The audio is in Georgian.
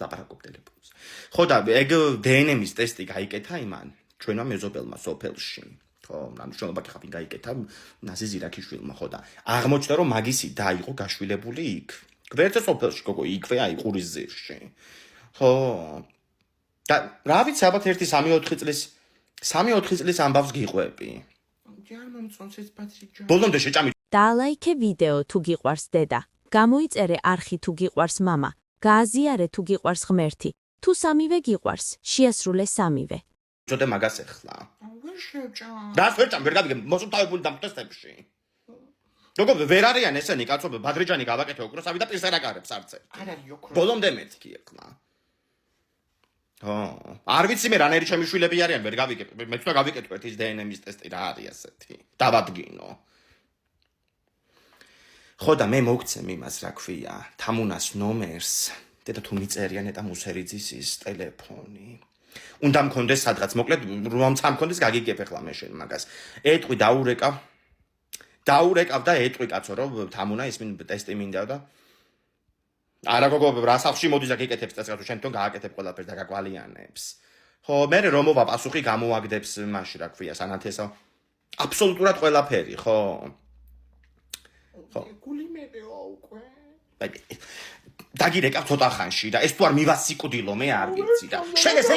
ლაპარაკობ ტელეფონზე. ხო და ეგ დნმ-ის ტესტი გაიკეთა იმან ჩვენმა მეზობელმა სოფელში. ხო, მშრომლობა კი ხაფინ გაიკეთა ნაზი ზირაქიშვილმა, ხო და აღმოჩნდა რომ მაგისი და იყო გაშვილებული იქ. გვერდზე სოფელში გოგო იქვე აი ყურის ძირში. ხო. და რა ვიცი ალბათ 3-4 წლის ამბავს გიყვები. ჯერ მომწონს ეს პატრიკ. ბოლომდე შეჭამი. დაალაიქე ვიდეო თუ გიყვარს დედა. გამოიწერე არხი თუ გიყვარს მამა. გააზიარე თუ გიყვარს ღმერთი. თუ სამივე გიყვარს, შეასრულე სამივე. ჯოდე მაგას ეხლა. რას ვერ ჭამ, ვერ გავიგე, მოსუთავებული დამტესტებში. როგორ ვერ არიან ესენი კაცობი, ბადრიჯანი გავაკეთე ოქროსავი და პირსერაკარებს არც ერთ. არ არის ოქროს. ბოლომდე მეთქი ეხლა. ხო, არ ვიცი მე რანაირი ჩემი შვილები არიან, ვერ გავიგე. მეც უნდა გავიკეთო ის დნმ-ის ტესტი რა არის ასეთი. დავადგინო. ხო და მე მოგცემ იმას რა ქვია, თამუნას ნომერს, დედა თუ მიწერია ნეტა მუსერიძის ის ტელეფონი. უნდა მქონდეს სადღაც, მოკლედ რომ მქონდეს გაგიგებ ახლა მე შენ მაგას. ეტყვი დაურეკავ და ეტყვი კაცო რომ თამუნა ის ტესტი მინდა და არა გოგო რა სახში მოდის და გიკეთებს წესს თუ შენ თვითონ გააკეთებ ყველაფერს და გაკვალიანებს. ხო, მე რომ მოვა პასუხი გამოაგდებს მაშინ რა ქვია სანათესო. აბსოლუტურად ყველაფერი, ხო. ხო. გული მეეო უკვე. დაგირეკავ ცოტა ხანში და ეს თუ არ მივასიკვდილო მე არ ვიცი და შენ ესე